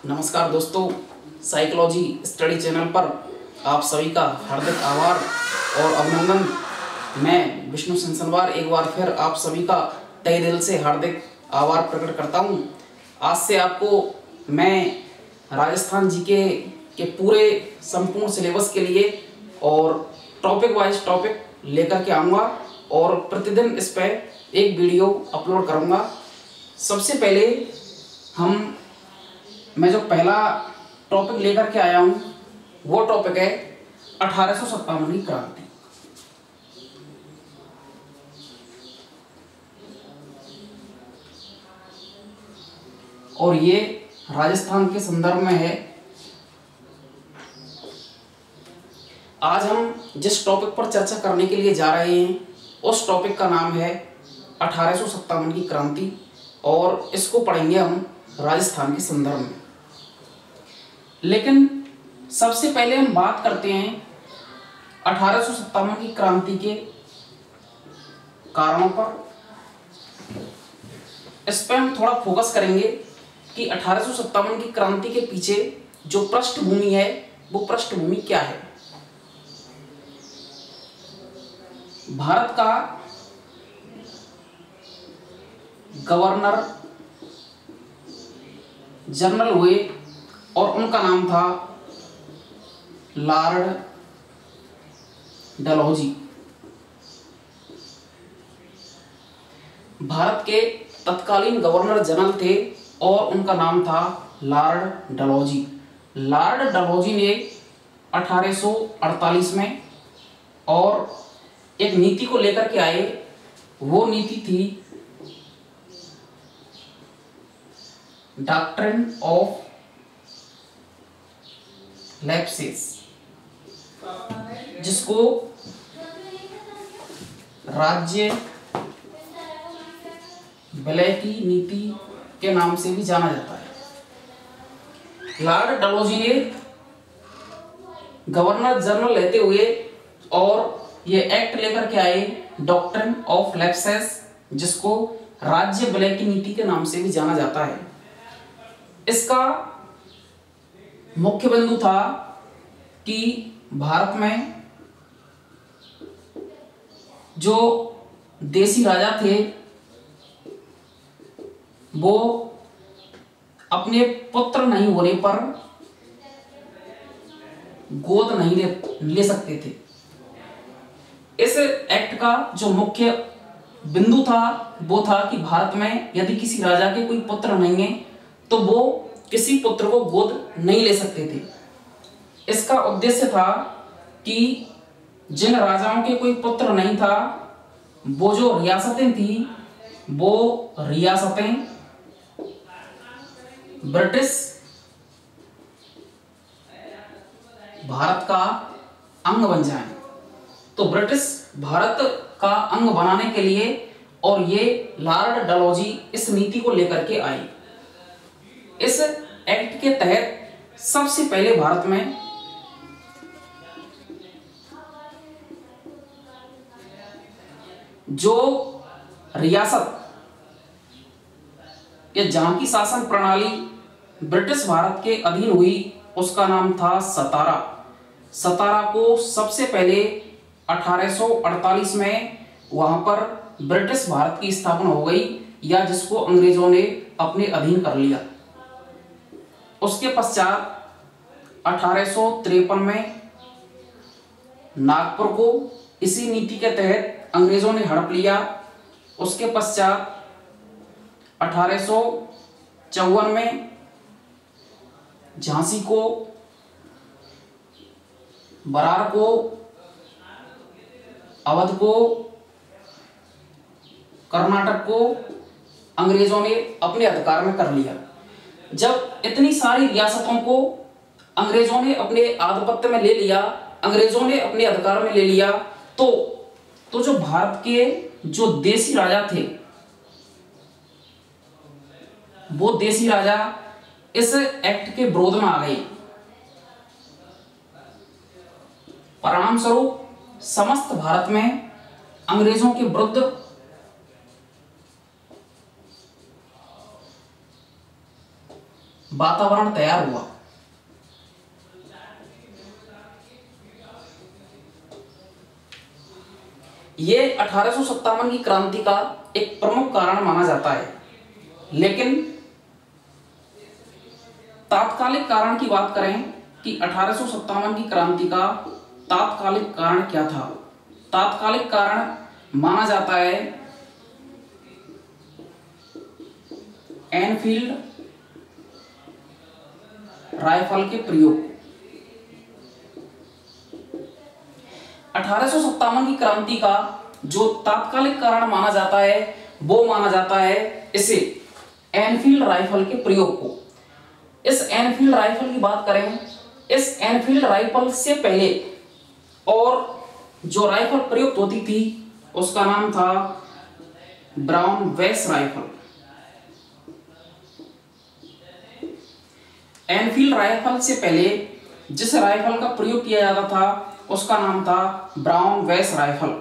नमस्कार दोस्तों, psychology study channel पर आप सभी का हार्दिक आभार और अभिनंदन। मैं विष्णु सिंसनवार एक बार फिर आप सभी का तहे दिल से हार्दिक आभार प्रकट करता हूं। आज से आपको मैं राजस्थान जीके के पूरे संपूर्ण सिलेबस के लिए और टॉपिक वाइज टॉपिक लेकर के आऊँगा और प्रतिदिन इस पर एक वीडियो अपलोड करूँगा। सबसे पहले मैं जो पहला टॉपिक लेकर के आया हूँ वो टॉपिक है 1857 की क्रांति। और ये राजस्थान के संदर्भ में है। आज हम जिस टॉपिक पर चर्चा करने के लिए जा रहे हैं उस टॉपिक का नाम है 1857 की क्रांति और इसको पढ़ेंगे हम राजस्थान के संदर्भ में। लेकिन सबसे पहले हम बात करते हैं 1857 की क्रांति के कारणों पर। इस पर हम थोड़ा फोकस करेंगे कि 1857 की क्रांति के पीछे जो पृष्ठभूमि है वो पृष्ठभूमि क्या है। भारत का गवर्नर जनरल हुए और उनका नाम था लॉर्ड डलहौजी। भारत के तत्कालीन गवर्नर जनरल थे और उनका नाम था लॉर्ड डलहौजी। लॉर्ड डलहौजी ने 1848 में और एक नीति को लेकर के आए। वो नीति थी डॉक्ट्रिन ऑफ लैप्सेस, जिसको राज्य विलय की नीति के नाम से भी जाना जाता है। लॉर्ड डलहौजी ने गवर्नर जनरल रहते हुए और ये एक्ट लेकर के आए डॉक्ट्रिन ऑफ लैप्सेस, जिसको राज्य विलय की नीति के नाम से भी जाना जाता है। इसका मुख्य बिंदु था कि भारत में जो देसी राजा थे वो अपने पुत्र नहीं होने पर गोद नहीं ले सकते थे। इस एक्ट का जो मुख्य बिंदु था वो था कि भारत में यदि किसी राजा के कोई पुत्र नहीं है तो वो किसी पुत्र को गोद नहीं ले सकते थे। इसका उद्देश्य था कि जिन राजाओं के कोई पुत्र नहीं था वो जो रियासतें थी वो रियासतें ब्रिटिश भारत का अंग बन जाएं। तो ब्रिटिश भारत का अंग बनाने के लिए और ये लॉर्ड डलहौजी इस नीति को लेकर के आए। इस एक्ट के तहत सबसे पहले भारत में जो रियासत या जहां की शासन प्रणाली ब्रिटिश भारत के अधीन हुई उसका नाम था सतारा। सतारा को सबसे पहले 1848 में वहां पर ब्रिटिश भारत की स्थापना हो गई, या जिसको अंग्रेजों ने अपने अधीन कर लिया। उसके पश्चात 1853 में नागपुर को इसी नीति के तहत अंग्रेजों ने हड़प लिया। उसके पश्चात 1854 में झांसी को, बरार को, अवध को, कर्नाटक को अंग्रेजों ने अपने अधिकार में कर लिया। जब इतनी सारी रियासतों को अंग्रेजों ने अपने आधिपत्य में ले लिया, अंग्रेजों ने अपने अधिकार में ले लिया, तो जो भारत के जो देसी राजा थे वो देसी राजा इस एक्ट के विरोध में आ गए। परिणाम स्वरूप समस्त भारत में अंग्रेजों के विरुद्ध वातावरण तैयार हुआ। ये 1857 की क्रांति का एक प्रमुख कारण माना जाता है। लेकिन तात्कालिक कारण की बात करें कि 1857 की क्रांति का तात्कालिक कारण क्या था, तात्कालिक कारण माना जाता है एनफील्ड राइफल के प्रयोग। 1857 की क्रांति का जो तात्कालिक कारण माना जाता है वो माना जाता है इसे एनफील्ड राइफल के प्रयोग को। इस एनफील्ड राइफल की बात करें, इस एनफील्ड राइफल से पहले और जो राइफल प्रयुक्त होती थी उसका नाम था ब्राउन वेस राइफल। एनफील्ड राइफल से पहले जिस राइफल का प्रयोग किया जाता था उसका नाम था ब्राउन वेस राइफल।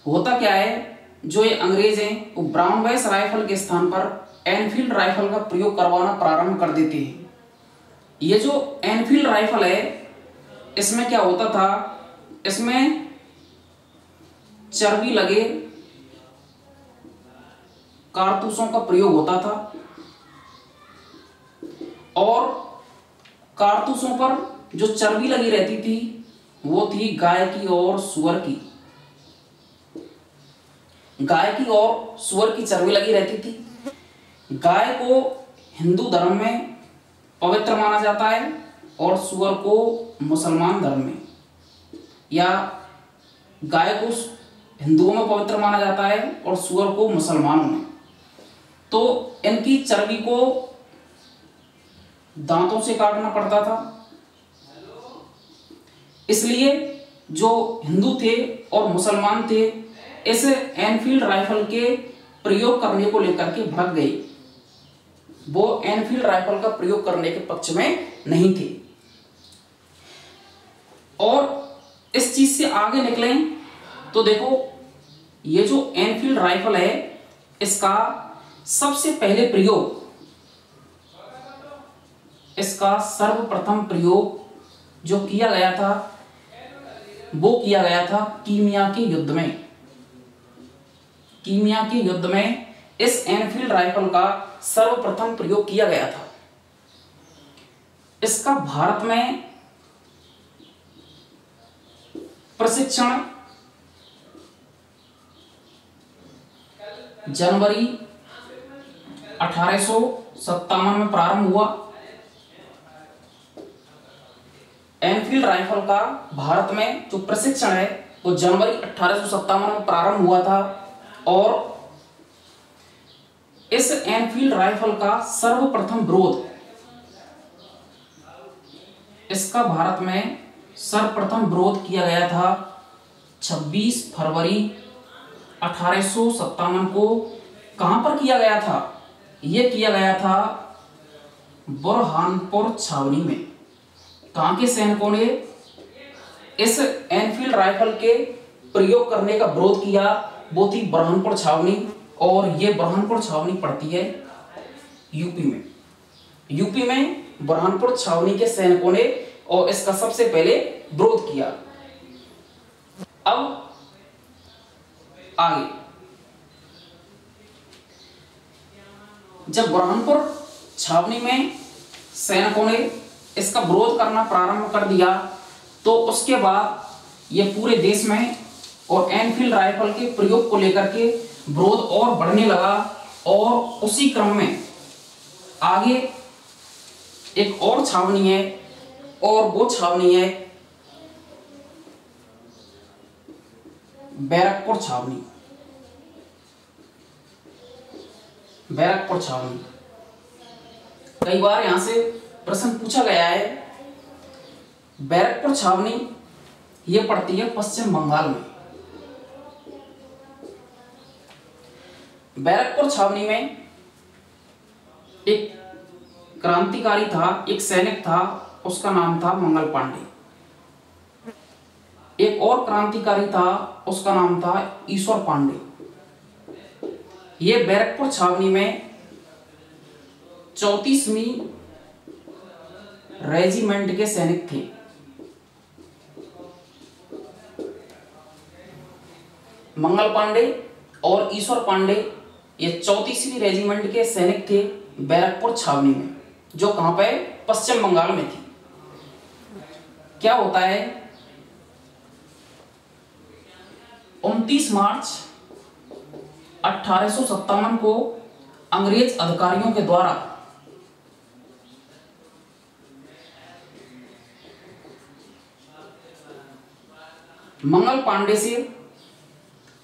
होता क्या है, जो ये अंग्रेज हैं वो ब्राउन वेस राइफल के स्थान पर एनफील्ड राइफल का प्रयोग करवाना प्रारंभ कर देते हैं। ये जो एनफील्ड राइफल है इसमें क्या होता था, इसमें चर्बी लगे कारतूसों का प्रयोग होता था और कारतूसों पर जो चर्बी लगी रहती थी वो थी गाय की और सुअर की। गाय की और सुअर की चर्बी लगी रहती थी। गाय को हिंदू धर्म में पवित्र माना जाता है और सुअर को मुसलमान धर्म में, या गाय को हिंदुओं में पवित्र माना जाता है और सुअर को मुसलमानों में। तो इनकी चर्बी को दांतों से काटना पड़ता था, इसलिए जो हिंदू थे और मुसलमान थे इस एनफील्ड राइफल के प्रयोग करने को लेकर के भड़क गए। वो एनफील्ड राइफल का प्रयोग करने के पक्ष में नहीं थे और इस चीज से आगे निकले तो देखो ये जो एनफील्ड राइफल है इसका सबसे पहले प्रयोग, इसका सर्वप्रथम प्रयोग जो किया गया था वो किया गया था कीमिया के युद्ध में। कीमिया के युद्ध में इस एनफील्ड राइफल का सर्वप्रथम प्रयोग किया गया था। इसका भारत में प्रशिक्षण जनवरी 1857 में प्रारंभ हुआ। एनफील्ड राइफल का भारत में जो प्रशिक्षण है वो जनवरी 1857 में प्रारंभ हुआ था और इस एनफील्ड राइफल का सर्वप्रथम विरोध, इसका भारत में सर्वप्रथम विरोध किया गया था 26 फरवरी 1857 को। कहां पर किया गया था? यह किया गया था बुरहानपुर छावनी में। कहां के सैनिकों ने इस एनफील्ड राइफल के प्रयोग करने का विरोध किया? वो थी बुरहानपुर छावनी और ये बुरहानपुर छावनी पड़ती है यूपी में। यूपी में बुरहानपुर छावनी के सैनिकों ने और इसका सबसे पहले विरोध किया। अब आगे जब बुरहानपुर छावनी में सैनिकों ने इसका विरोध करना प्रारंभ कर दिया तो उसके बाद ये पूरे देश में और एनफील्ड राइफल के प्रयोग को लेकर के विरोध और बढ़ने लगा और उसी क्रम में आगे एक और छावनी है और वो छावनी है बैरकपुर छावनी। बैरकपुर छावनी कई बार यहां से प्रश्न पूछा गया है। बैरकपुर छावनी यह पड़ती है पश्चिम बंगाल में। बैरकपुर छावनी में एक क्रांतिकारी था, एक सैनिक था, उसका नाम था मंगल पांडे। एक और क्रांतिकारी था, उसका नाम था ईश्वर पांडे। ये बैरकपुर छावनी में 34वीं रेजिमेंट के सैनिक थे। मंगल पांडे और ईश्वर पांडे ये 34वीं रेजिमेंट के सैनिक थे बैरकपुर छावनी में, जो कहां पे, पश्चिम बंगाल में थी। क्या होता है, 29 मार्च 1857 को अंग्रेज अधिकारियों के द्वारा मंगल पांडे से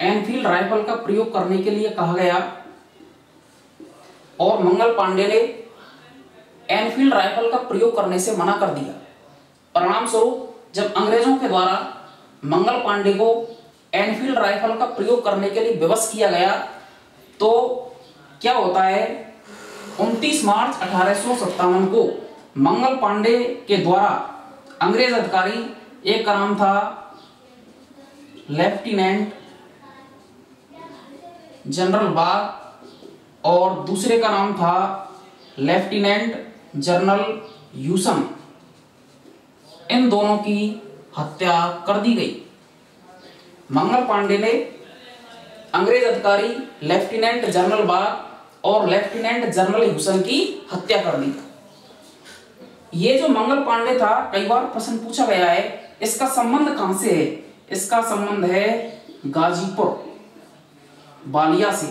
एनफील्ड राइफल का प्रयोग करने के लिए कहा गया और मंगल पांडे ने एनफील्ड राइफल का प्रयोग करने से मना कर दिया। परिणाम स्वरूप जब अंग्रेजों के द्वारा मंगल पांडे को एनफील्ड राइफल का प्रयोग करने के लिए विवश किया गया, तो क्या होता है, 29 मार्च 1857 को मंगल पांडे के द्वारा अंग्रेज अधिकारी, एक का नाम था लेफ्टिनेंट जनरल बाग और दूसरे का नाम था लेफ्टिनेंट जनरल यूसन, इन दोनों की हत्या कर दी गई। मंगल पांडे ने अंग्रेज अधिकारी लेफ्टिनेंट जनरल बाग और लेफ्टिनेंट जनरल यूसन की हत्या कर दी। ये जो मंगल पांडे था, कई बार प्रश्न पूछा गया है, इसका संबंध कहां से है? इसका संबंध है गाजीपुर बालिया से,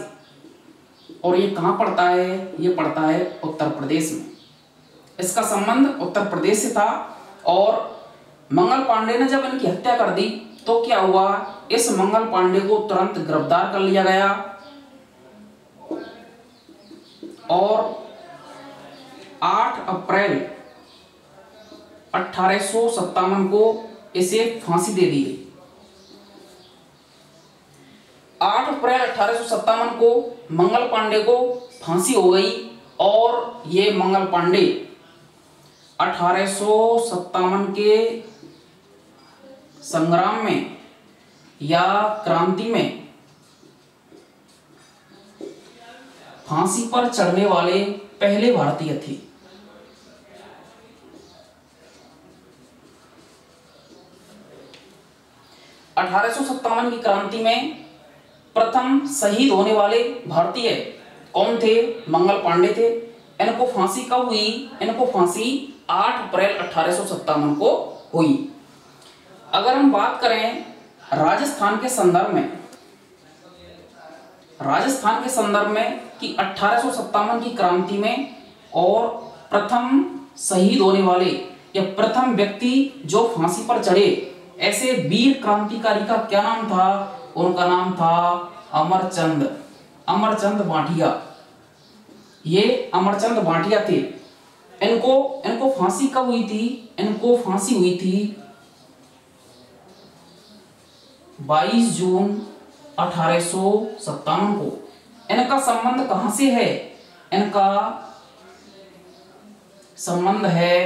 और ये कहां पड़ता है? ये पड़ता है उत्तर प्रदेश में। इसका संबंध उत्तर प्रदेश से था और मंगल पांडे ने जब इनकी हत्या कर दी तो क्या हुआ, इस मंगल पांडे को तुरंत गिरफ्तार कर लिया गया और 8 अप्रैल 1857 को इसे फांसी दे दी गई। 8 अप्रैल 1857 को मंगल पांडे को फांसी हो गई और ये मंगल पांडे 1857 के संग्राम में या क्रांति में फांसी पर चढ़ने वाले पहले भारतीय थे। सत्तावन की क्रांति में प्रथम शहीद होने वाले भारतीय कौन थे? मंगल पांडे थे। इनको फांसी कब हुई? इनको फांसी 8 अप्रैल 1857 को हुई। अगर हम बात करें राजस्थान के संदर्भ में कि 1857 की क्रांति में और प्रथम शहीद होने वाले या प्रथम व्यक्ति जो फांसी पर चढ़े ऐसे वीर क्रांतिकारी का क्या नाम था? उनका नाम था अमरचंद बांटिया। ये अमरचंद बांटिया थे। इनको फांसी कब हुई थी? इनको फांसी हुई थी 22 जून 1857 को। इनका संबंध कहां से है? इनका संबंध है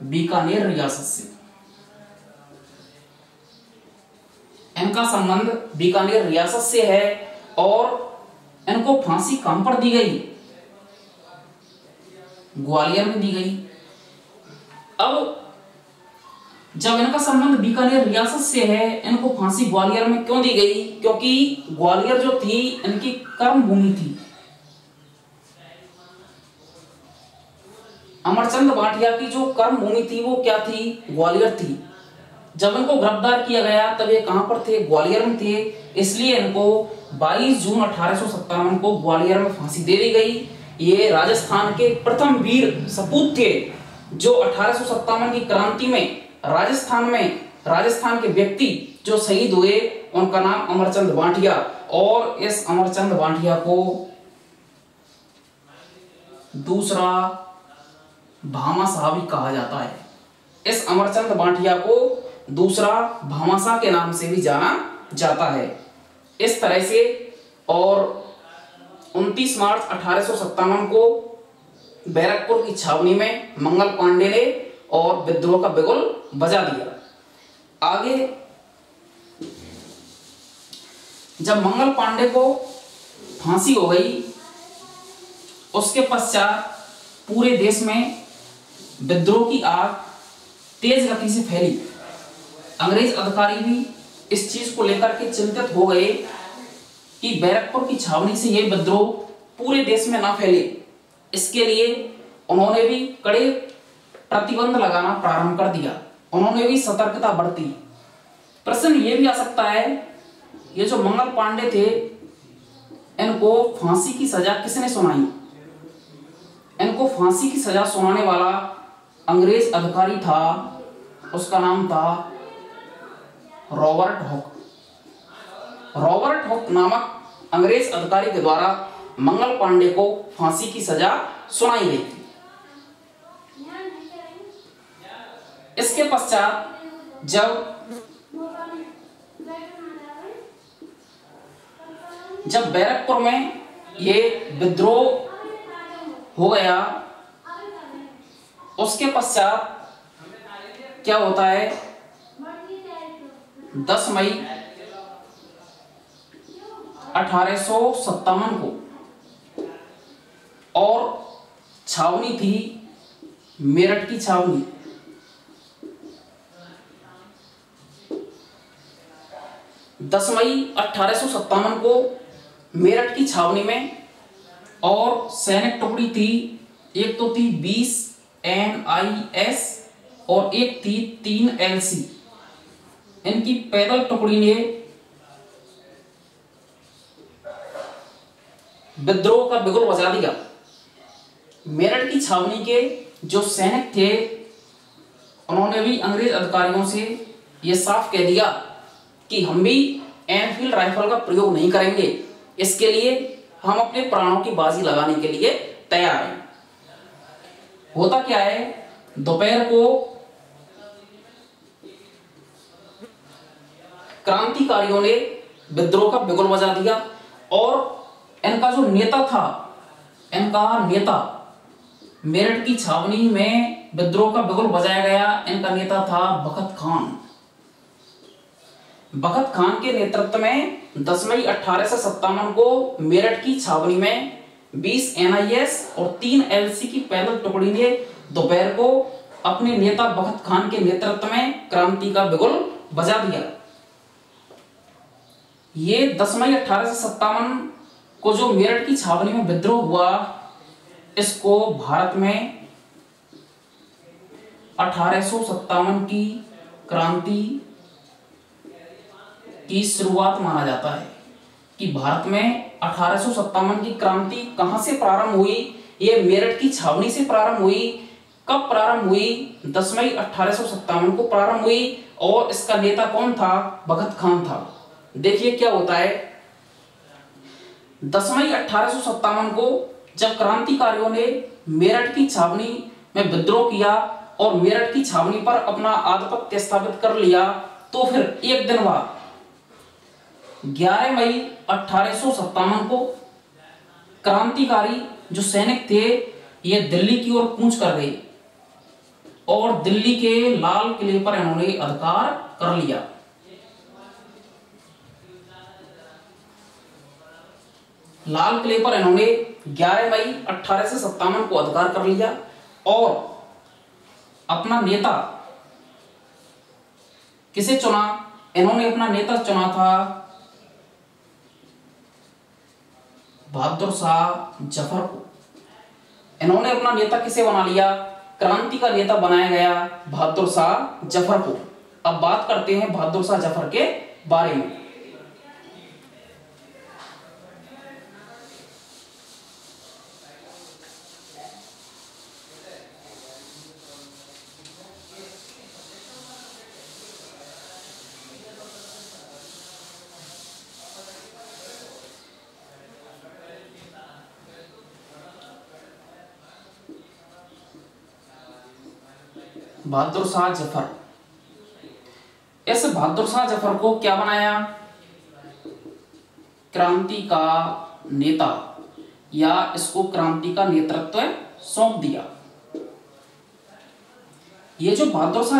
बीकानेर रियासत से। इनका संबंध बीकानेर रियासत से है और इनको फांसी कहां पर दी गई? ग्वालियर में दी गई। अब जब इनका संबंध बीकानेर रियासत से है, इनको फांसी ग्वालियर में क्यों दी गई? क्योंकि ग्वालियर जो थी इनकी कर्म भूमि थी। अमरचंद बांटिया की जो कर्म भूमि थी वो क्या थी? ग्वालियर थी। जब इनको गिरफ्तार किया गया तब ये कहां पर थे? ग्वालियर में थे। इसलिए इनको 22 जून 1857 को ग्वालियर में फांसी दे दी गई। ये राजस्थान के प्रथम वीर सपूत थे जो 1857 की क्रांति में राजस्थान के व्यक्ति जो शहीद हुए, उनका नाम अमरचंद बांटिया। और इस अमरचंद बांटिया को दूसरा भामाशाह भी कहा जाता है। इस अमरचंद बांटिया को दूसरा भामाशाह के नाम से भी जाना जाता है। इस तरह से और 29 मार्च 1857 को बैरकपुर की छावनी में मंगल पांडे ने और विद्रोह का बिगुल बजा दिया। आगे जब मंगल पांडे को फांसी हो गई, उसके पश्चात पूरे देश में विद्रोह की आग तेज गति से फैली। अंग्रेज अधिकारी भी इस चीज को लेकर के चिंतित हो गए कि बैरकपुर की छावनी से यह विद्रोह पूरे देश में ना फैले। इसके लिए उन्होंने भी कड़े प्रतिबंध लगाना प्रारंभ कर दिया। उन्होंने भी सतर्कता बरती। प्रश्न ये भी आ सकता है, ये जो मंगल पांडे थे, इनको फांसी की सजा किसने सुनाई? इनको फांसी की सजा सुनाने वाला अंग्रेज अधिकारी था, उसका नाम था रॉबर्ट हुक। रॉबर्ट हुक नामक अंग्रेज अधिकारी के द्वारा मंगल पांडे को फांसी की सजा सुनाई गई थी। इसके पश्चात जब बैरकपुर में ये विद्रोह हो गया, उसके पश्चात क्या होता है, 10 मई 1857 को, और छावनी थी मेरठ की छावनी। 10 मई 1857 को मेरठ की छावनी में, और सैनिक टुकड़ी थी, एक तो थी 20 NIS और एक थी 3 LC। इनकी पैदल टुकड़ी ने विद्रोह का बिगुल बजा दिया। मेरठ की छावनी के जो सैनिक थे, उन्होंने भी अंग्रेज अधिकारियों से यह साफ कह दिया कि हम भी एनफील्ड राइफल का प्रयोग नहीं करेंगे, इसके लिए हम अपने प्राणों की बाजी लगाने के लिए तैयार हैं। होता क्या है, दोपहर को क्रांतिकारियों ने विद्रोह का बिगुल बजा दिया, और इनका जो नेता था, इनका नेता मेरठ की छावनी में विद्रोह का बिगुल बजाया गया, इनका नेता था बखत खान। बखत खान के नेतृत्व में 10 मई 1857 को मेरठ की छावनी में 20 NIS और 3 LC की पैदल टुकड़ी ने दोपहर को अपने नेता बखत खान के नेतृत्व में क्रांति का बिगुल बजा दिया। ये 10 मई 1857 को जो मेरठ की छावनी में विद्रोह हुआ, इसको भारत में 1857 की क्रांति की शुरुआत माना जाता है। कि भारत में 1857 की क्रांति कहां से प्रारंभ हुई? ये मेरठ की छावनी से प्रारंभ हुई। कब प्रारंभ हुई? 10 मई 1857 को प्रारंभ हुई, और इसका नेता कौन था? बखत खान था। देखिए क्या होता है, 10 मई 1857 को जब क्रांतिकारियों ने मेरठ की छावनी में विद्रोह किया और मेरठ की छावनी पर अपना आधिपत्य स्थापित कर लिया, तो फिर एक दिन बाद 11 मई 1857 को क्रांतिकारी जो सैनिक थे, ये दिल्ली की ओर कूच कर गए, और दिल्ली के लाल किले पर इन्होंने अधिकार कर लिया। लाल किले पर इन्होंने 11 मई 1857 को अधिकार कर लिया, और अपना नेता किसे चुना? इन्होंने अपना नेता चुना था बहादुर शाह जफर को। इन्होंने अपना नेता किसे बना लिया? क्रांति का नेता बनाया गया बहादुर शाह जफर को। अब बात करते हैं बहादुर शाह जफर के बारे में। बहादुर शाह जफर, इस बहादुर शाह जफर को क्या बनाया? क्रांति का नेता, या इसको क्रांति का नेतृत्व सौंप दिया। ये जो बहादुर शाह